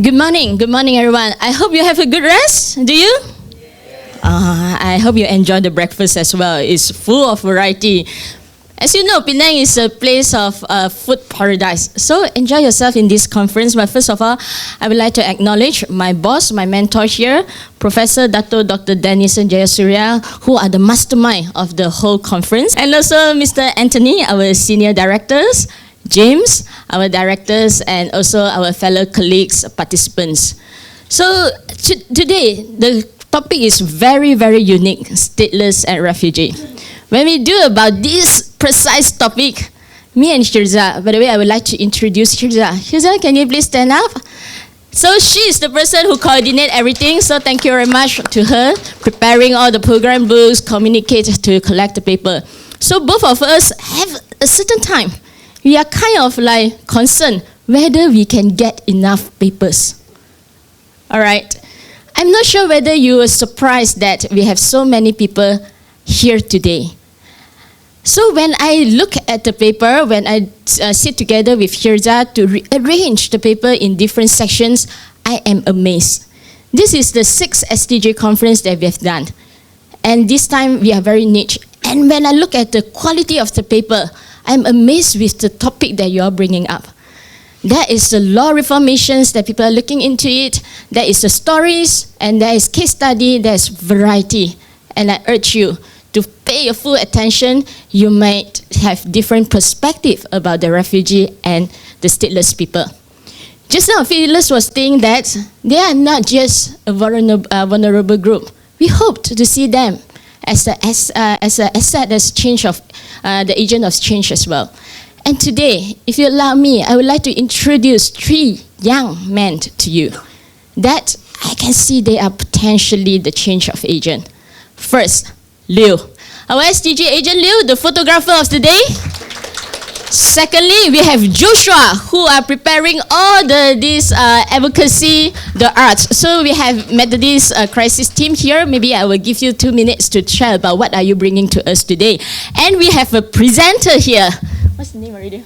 Good morning everyone. I hope you have a good rest, do you? I hope you enjoy the breakfast as well. It's full of variety. As you know, Penang is a place of food paradise. So enjoy yourself in this conference. But first of all, I would like to acknowledge my boss, my mentor here, Professor Dr. Denison Jayasuriya, who are the mastermind of the whole conference. And also Mr. Anthony, our senior directors, James, our directors, and also our fellow colleagues, participants. So today, the topic is very, very unique, stateless and refugee. When we do about this precise topic, me and Shirza, by the way, I would like to introduce Shirza. Shirza, can you please stand up? So she is the person who coordinates everything, so thank you very much to her, preparing all the program books, communicate to collect the paper. So both of us have a certain time. We are kind of like concerned whether we can get enough papers. All right. I'm not sure whether you were surprised that we have so many people here today. So when I look at the paper, when I sit together with Hirza to arrange the paper in different sections, I am amazed. This is the 6th SDG conference that we have done. And this time we are very niche. And when I look at the quality of the paper, I'm amazed with the topic that you are bringing up. There is the law reformations that people are looking into it. There is the stories, and there is case study, there's variety. And I urge you to pay your full attention. You might have different perspective about the refugee and the stateless people. Just now, Phyllis was saying that they are not just a vulnerable group. We hope to see them as an asset, as change of the agent of change as well. And today, if you allow me, I would like to introduce 3 young men to you that I can see they are potentially the change of agent. First, Liu, our SDG agent Liu, the photographer of the day. Secondly, we have Joshua, who are preparing all this advocacy, the arts. So we have Methodist crisis team here. Maybe I will give you 2 minutes to share about what are you bringing to us today. And we have a presenter here. What's the name already?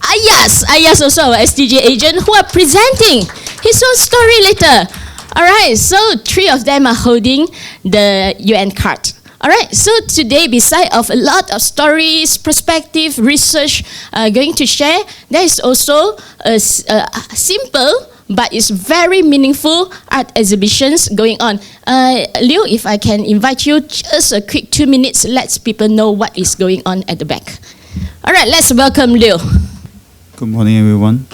Ayas also our SDG agent, who are presenting his own story later. All right, so 3 of them are holding the UN card. All right, so today, beside of a lot of stories, perspective, research going to share, there is also a simple but it's very meaningful art exhibitions going on. Liu, if I can invite you, just a quick 2 minutes, let people know what is going on at the back. All right, let's welcome Liu. Good morning, everyone.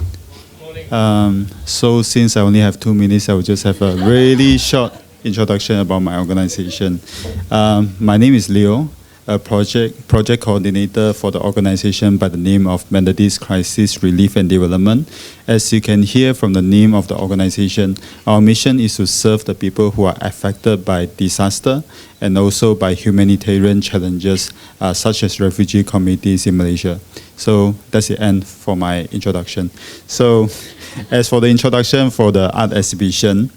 So since I only have 2 minutes, I will just have a really short introduction about my organization. My name is Leo, a project coordinator for the organization by the name of Methodist Crisis Relief and Development. As you can hear from the name of the organization, our mission is to serve the people who are affected by disaster and also by humanitarian challenges such as refugee communities in Malaysia. So that's the end for my introduction. So as for the introduction for the art exhibition,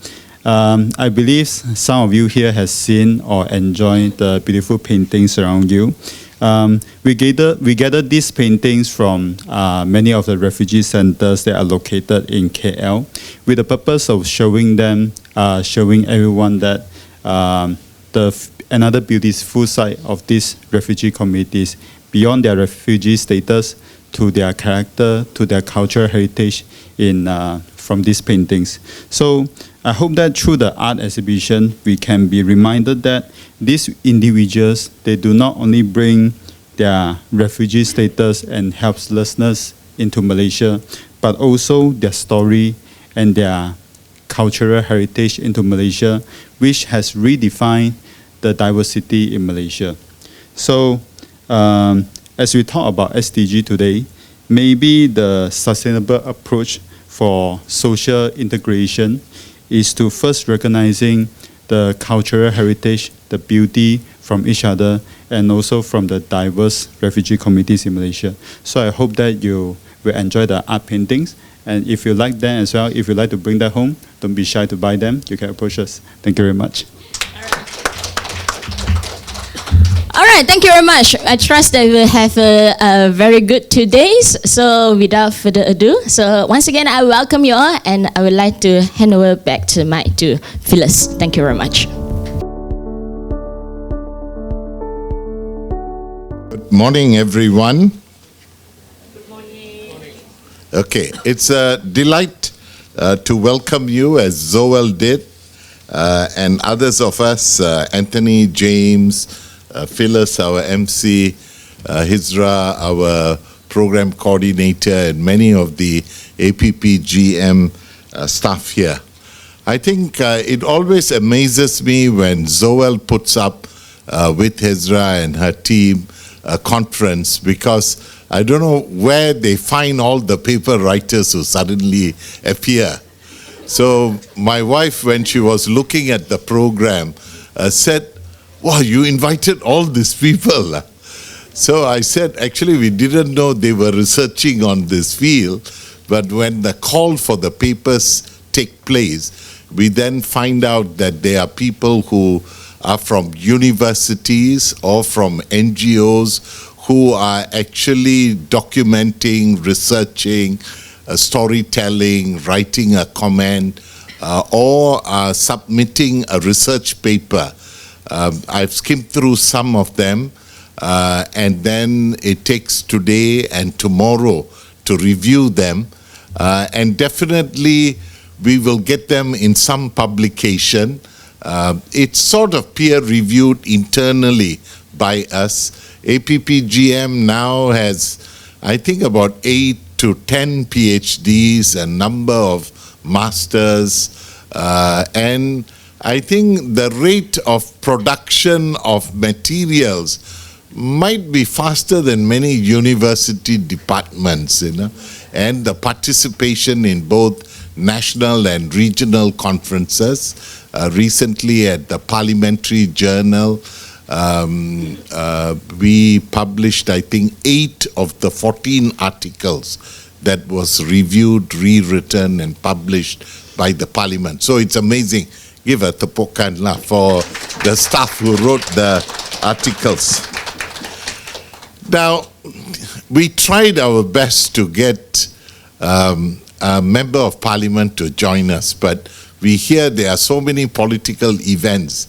I believe some of you here have seen or enjoyed the beautiful paintings around you. We gathered these paintings from many of the refugee centers that are located in KL with the purpose of showing them, showing everyone that another beautiful side of these refugee communities, beyond their refugee status, to their character, to their cultural heritage from these paintings. So I hope that through the art exhibition, we can be reminded that these individuals, they do not only bring their refugee status and helplessness into Malaysia, but also their story and their cultural heritage into Malaysia, which has redefined the diversity in Malaysia. So as we talk about SDG today, maybe the sustainable approach for social integration is to first recognizing the cultural heritage, the beauty from each other, and also from the diverse refugee communities in Malaysia. So I hope that you will enjoy the art paintings. And if you like them as well, if you like to bring that home, don't be shy to buy them. You can approach us. Thank you very much. All right. right, thank you very much. I trust that we will have a very good 2 days. So without further ado, so once again, I welcome you all, and I would like to hand over back to Mike to Phyllis. Thank you very much. Good morning, everyone. Good morning. Okay, it's a delight to welcome you, as Zoel did, and others of us, Anthony, James, Phyllis, our MC, Hizra, our program coordinator, and many of the APPGM staff here. I think it always amazes me when Zoel puts up with Hizra and her team a conference, because I don't know where they find all the paper writers who suddenly appear. So my wife, when she was looking at the program, said, "Wow, you invited all these people." So I said, actually, we didn't know they were researching on this field, but when the call for the papers take place, we then find out that there are people who are from universities or from NGOs who are actually documenting, researching, storytelling, writing a comment, or submitting a research paper. I've skimmed through some of them, and then it takes today and tomorrow to review them, and definitely we will get them in some publication. It's sort of peer-reviewed internally by us. APPGM now has, I think, about 8 to 10 PhDs, a number of masters, and I think the rate of production of materials might be faster than many university departments, and the participation in both national and regional conferences. Recently at the Parliamentary Journal, we published, I think, 8 of the 14 articles that was reviewed, rewritten, and published by the Parliament. So it's amazing. Give a tepukan lah for the staff who wrote the articles. Now, we tried our best to get a member of Parliament to join us, but we hear there are so many political events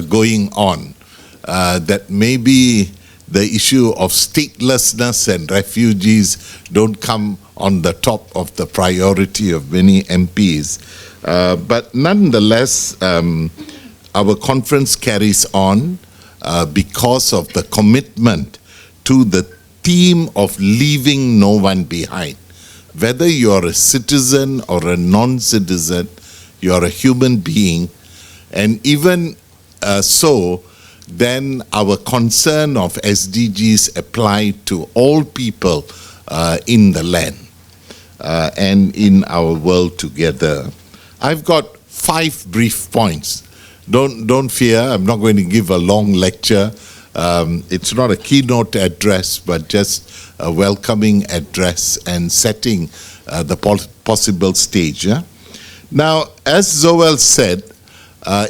going on that maybe the issue of statelessness and refugees don't come on the top of the priority of many MPs. But nonetheless, our conference carries on because of the commitment to the theme of leaving no one behind. Whether you're a citizen or a non-citizen, you're a human being, and even so, then our concern of SDGs apply to all people in the land and in our world together. I've got 5 brief points. Don't fear, I'm not going to give a long lecture. It's not a keynote address, but just a welcoming address and setting the possible stage. Yeah? Now, as Zoel said,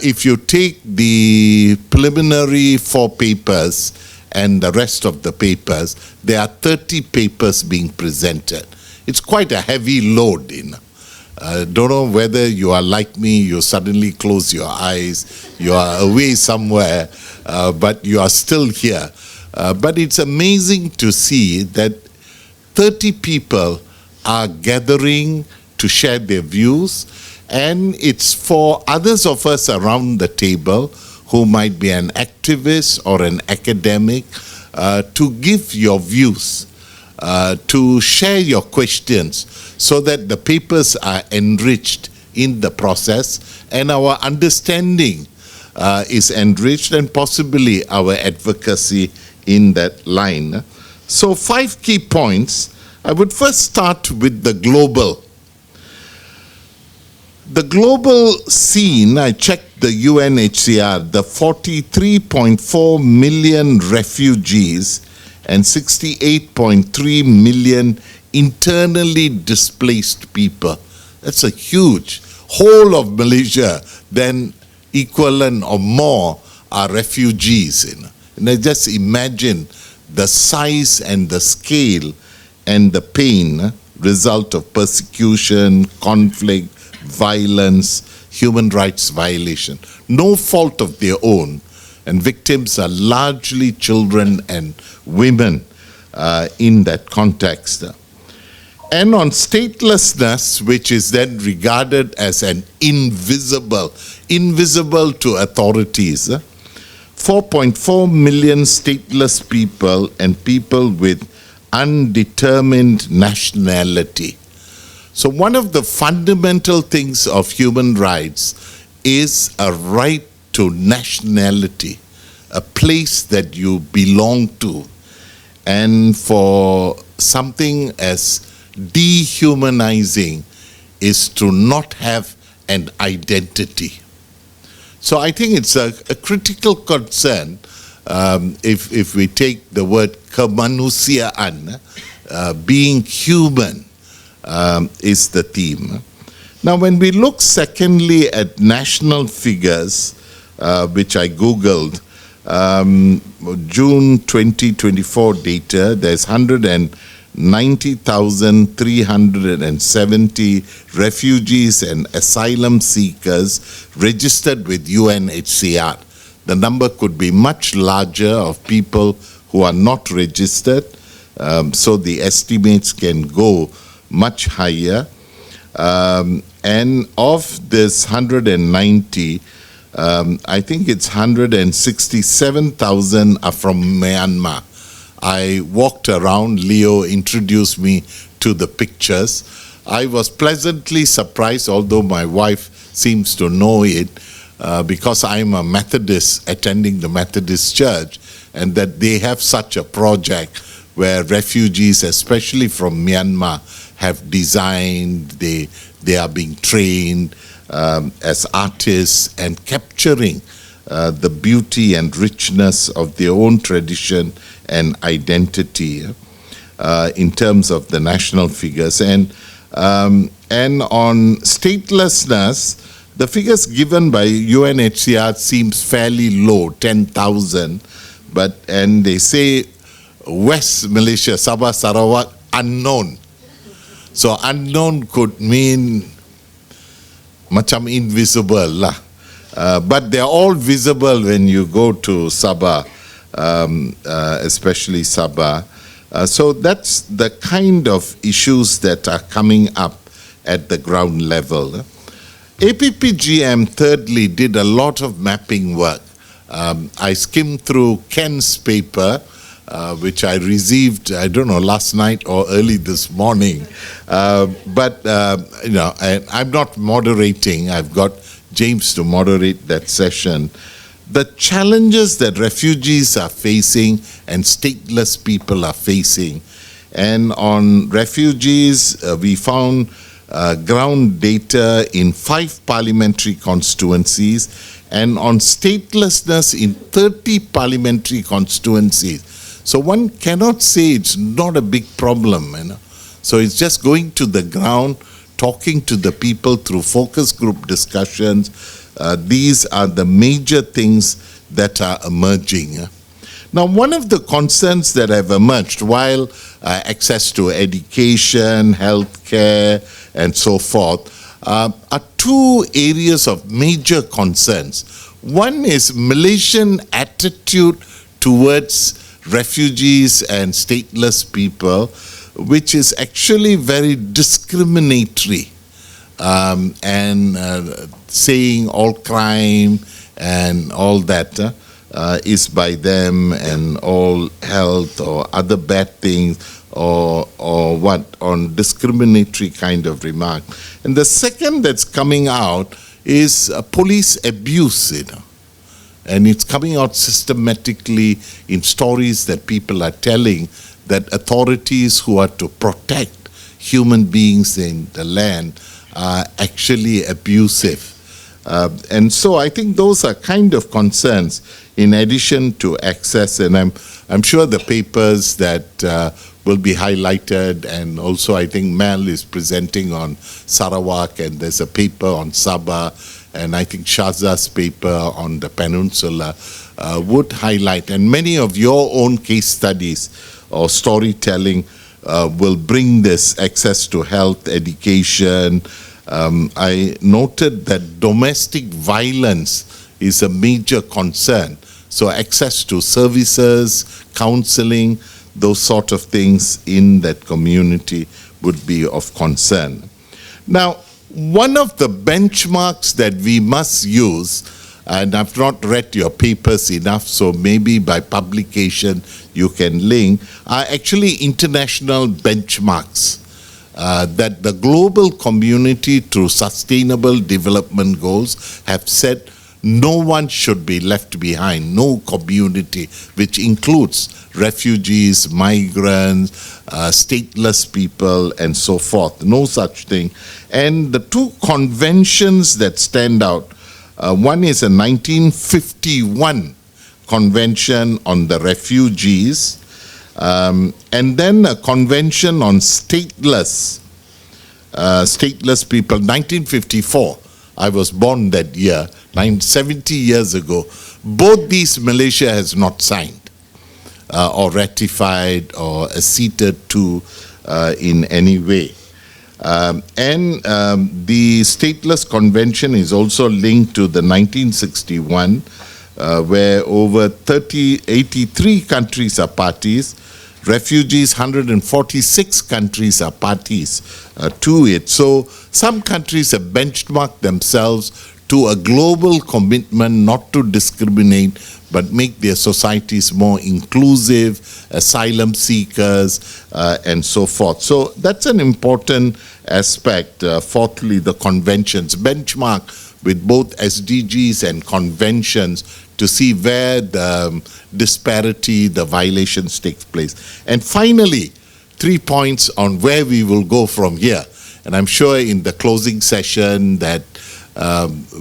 if you take the preliminary 4 papers and the rest of the papers, there are 30 papers being presented. It's quite a heavy load. Don't know whether you are like me, you suddenly close your eyes, you are away somewhere, but you are still here. But it's amazing to see that 30 people are gathering to share their views, and it's for others of us around the table who might be an activist or an academic to give your views, to share your questions, so that the papers are enriched in the process and our understanding is enriched, and possibly our advocacy in that line. So 5 key points. I would first start with the global. The global scene, I checked the UNHCR, the 43.4 million refugees and 68.3 million internally displaced people. That's a huge, whole of Malaysia, then equivalent or more are refugees. And I just imagine the size and the scale and the pain result of persecution, conflict, violence, human rights violation. No fault of their own. And victims are largely children and women in that context. And on statelessness, which is then regarded as an invisible to authorities, 4.4 million stateless people and people with undetermined nationality. So one of the fundamental things of human rights is a right to nationality, a place that you belong to. And for something as dehumanizing is to not have an identity. So I think it's a critical concern if we take the word kemanusiaan, being human is the theme. Now when we look secondly at national figures, which I Googled, June 2024 data, there's 190,370 refugees and asylum seekers registered with UNHCR. The number could be much larger of people who are not registered, so the estimates can go much higher. And of this 190, I think it's 167,000 are from Myanmar. I walked around, Leo introduced me to the pictures. I was pleasantly surprised, although my wife seems to know it, because I'm a Methodist attending the Methodist church, and that they have such a project where refugees, especially from Myanmar, have designed, they are being trained as artists and capturing the beauty and richness of their own tradition and identity in terms of the national figures. And on statelessness, the figures given by UNHCR seems fairly low, 10,000, and they say West Malaysia, Sabah, Sarawak, unknown. So unknown could mean macam invisible lah. But they're all visible when you go to Sabah, especially Sabah. So that's the kind of issues that are coming up at the ground level. APPGM, thirdly, did a lot of mapping work. I skimmed through Ken's paper, which I received, I don't know, last night or early this morning. But I'm not moderating. I've got James to moderate that session. The challenges that refugees are facing and stateless people are facing. And on refugees, we found ground data in 5 parliamentary constituencies, and on statelessness in 30 parliamentary constituencies. So one cannot say it's not a big problem. So it's just going to the ground, talking to the people through focus group discussions. These are the major things that are emerging. Now, one of the concerns that have emerged, while access to education, healthcare, and so forth, are 2 areas of major concerns. One is Malaysian attitude towards refugees and stateless people, which is actually very discriminatory, and saying all crime and all that is by them, and all health or other bad things, or what, on discriminatory kind of remark. And the second that's coming out is police abuse, and it's coming out systematically in stories that people are telling, that authorities who are to protect human beings in the land are actually abusive. And so I think those are kind of concerns in addition to access, and I'm sure the papers that will be highlighted, and also I think Mel is presenting on Sarawak, and there's a paper on Sabah, and I think Shaza's paper on the peninsula would highlight, and many of your own case studies or storytelling will bring this access to health, education. I noted that domestic violence is a major concern. So access to services, counseling, those sort of things in that community would be of concern. Now, one of the benchmarks that we must use, and I've not read your papers enough, so maybe by publication you can link, are actually international benchmarks that the global community through sustainable development goals have said no one should be left behind, no community, which includes refugees, migrants, stateless people, and so forth. No such thing. And the two conventions that stand out, one is a 1951 convention on the refugees, and then a convention on stateless people, 1954. I was born that year, 70 years ago. Both these Malaysia has not signed or ratified or acceded to in any way. And the Stateless Convention is also linked to the 1961, where over 83 countries are parties. Refugees, 146 countries are parties to it. So some countries have benchmarked themselves to a global commitment not to discriminate, but make their societies more inclusive, asylum seekers, and so forth. So that's an important aspect. Fourthly, the conventions benchmark with both SDGs and conventions to see where the disparity, the violations take place. And finally, 3 points on where we will go from here. And I'm sure in the closing session that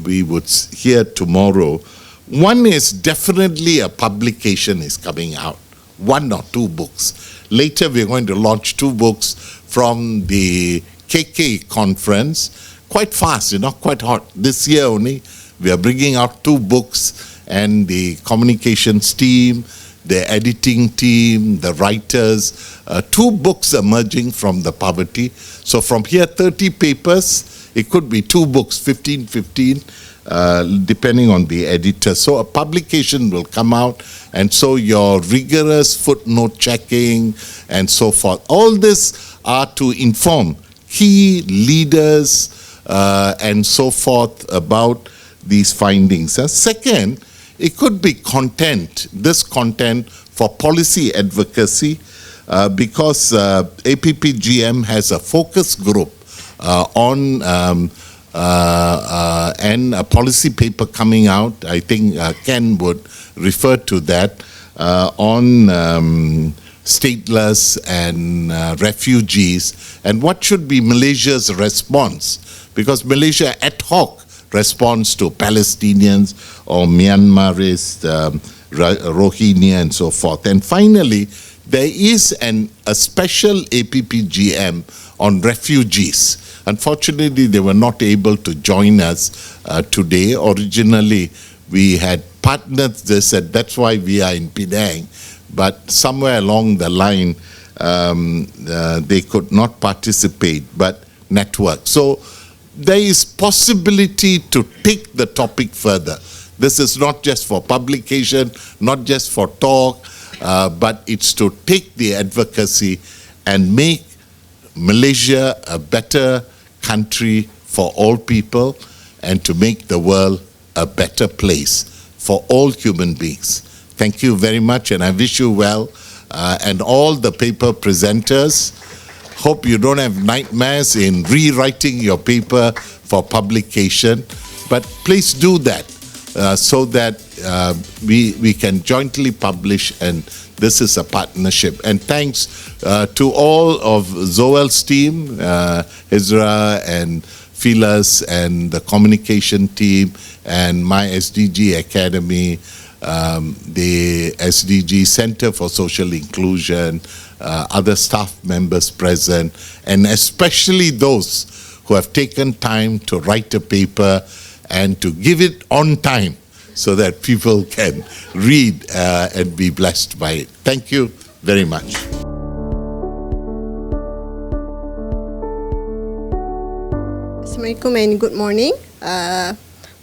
we would hear tomorrow, one is definitely a publication is coming out, 1 or 2 books. Later we're going to launch 2 books from the KK conference, quite fast, quite hot. This year only, we are bringing out 2 books, and the communications team, the editing team, the writers, 2 books emerging from the poverty. So from here, 30 papers, it could be 2 books, 15, depending on the editor. So a publication will come out, and so your rigorous footnote checking and so forth. All this are to inform key leaders and so forth about these findings. Second, it could be content, this content for policy advocacy, because APPGM has a focus group on and a policy paper coming out. I think Ken would refer to that on stateless and refugees, and what should be Malaysia's response, because Malaysia ad hoc responds to Palestinians or Myanmaris, Rohingya, and so forth. And finally, there is a special APPGM on refugees. Unfortunately, they were not able to join us today. Originally, we had partnered this, and that's why we are in Penang. But somewhere along the line, they could not participate, but network. So there is possibility to take the topic further. This is not just for publication, not just for talk, but it's to take the advocacy and make Malaysia a better country for all people, and to make the world a better place for all human beings. Thank you very much, and I wish you well. And all the paper presenters, hope you don't have nightmares in rewriting your paper for publication, but please do that so that we can jointly publish, and this is a partnership. And thanks to all of Zoel's team, Ezra and Phyllis, and the communication team, and MySDG Academy, the SDG Center for Social Inclusion, other staff members present, and especially those who have taken time to write a paper and to give it on time so that people can read and be blessed by it. Thank you very much. Assalamualaikum and good morning.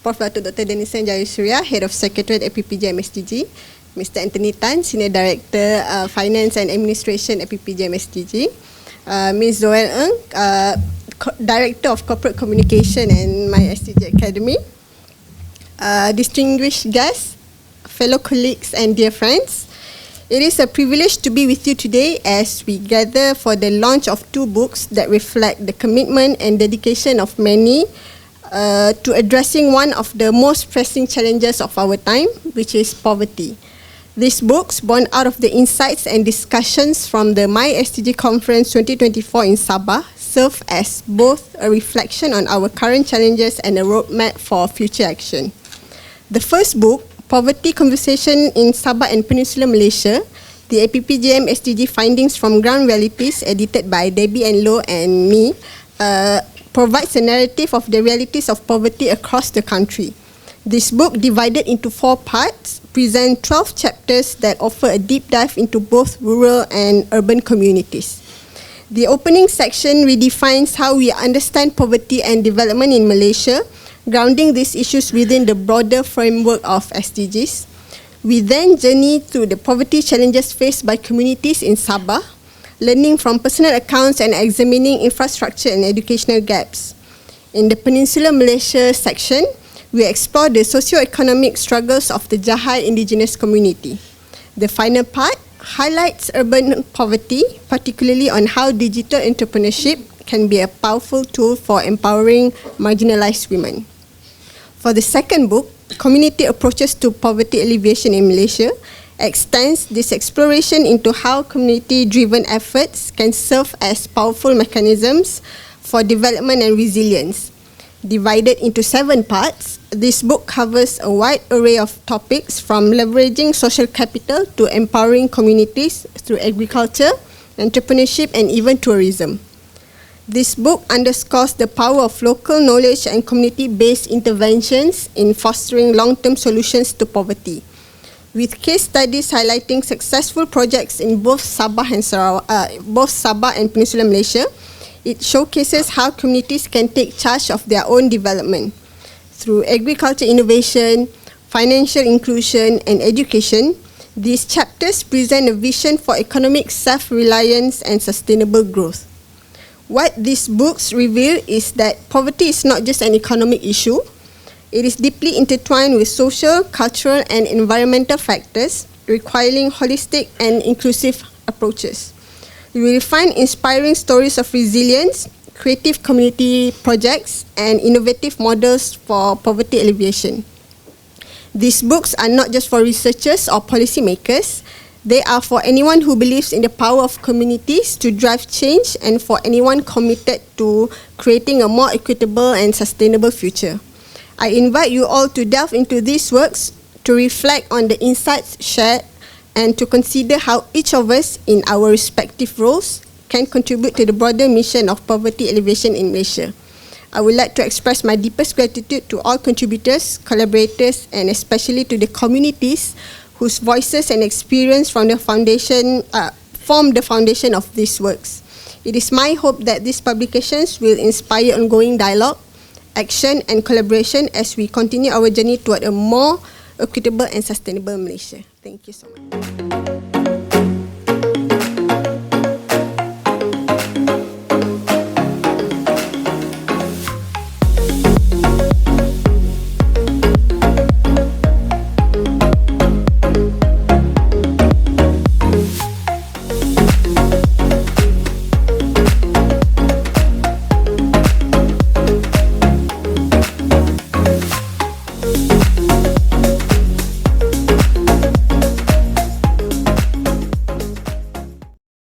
Prof. Dr. Denison Jayasuriya, Head of Secretariat at PPJ MSDG. Mr. Anthony Tan, Senior Director Finance and Administration at PPJ MSDG. Ms. Zoel Ng, Director of Corporate Communication and MySDG Academy. Distinguished guests, fellow colleagues and dear friends, it is a privilege to be with you today as we gather for the launch of 2 books that reflect the commitment and dedication of many to addressing one of the most pressing challenges of our time, which is poverty. These books, born out of the insights and discussions from the MySDG Conference 2024 in Sabah, serve as both a reflection on our current challenges and a roadmap for future action. The first book, Poverty Conversation in Sabah and Peninsular Malaysia, the APPGM SDG Findings from Ground Realities, edited by Debbie and Loh and me, provides a narrative of the realities of poverty across the country. This book, divided into 4 parts, presents 12 chapters that offer a deep dive into both rural and urban communities. The opening section redefines how we understand poverty and development in Malaysia, grounding these issues within the broader framework of SDGs. We then journey through the poverty challenges faced by communities in Sabah, learning from personal accounts and examining infrastructure and educational gaps. In the Peninsular Malaysia section, we explore the socio-economic struggles of the Jahai indigenous community. The final part highlights urban poverty, particularly on how digital entrepreneurship can be a powerful tool for empowering marginalized women. For the second book, Community Approaches to Poverty Alleviation in Malaysia, extends this exploration into how community-driven efforts can serve as powerful mechanisms for development and resilience. Divided into 7 parts, this book covers a wide array of topics from leveraging social capital to empowering communities through agriculture, entrepreneurship, and even tourism. This book underscores the power of local knowledge and community-based interventions in fostering long-term solutions to poverty. With case studies highlighting successful projects in both Sabah and Peninsular Malaysia, it showcases how communities can take charge of their own development. Through agriculture innovation, financial inclusion, and education, these chapters present a vision for economic self-reliance and sustainable growth. What these books reveal is that poverty is not just an economic issue. It is deeply intertwined with social, cultural, and environmental factors, requiring holistic and inclusive approaches. We will find inspiring stories of resilience, creative community projects, and innovative models for poverty alleviation. These books are not just for researchers or policymakers. They are for anyone who believes in the power of communities to drive change and for anyone committed to creating a more equitable and sustainable future. I invite you all to delve into these works, to reflect on the insights shared, and to consider how each of us in our respective roles can contribute to the broader mission of poverty alleviation in Malaysia. I would like to express my deepest gratitude to all contributors, collaborators, and especially to the communities whose voices and experience from the foundation form the foundation of these works. It is my hope that these publications will inspire ongoing dialogue, action, and collaboration as we continue our journey toward a more equitable and sustainable Malaysia. Thank you so much.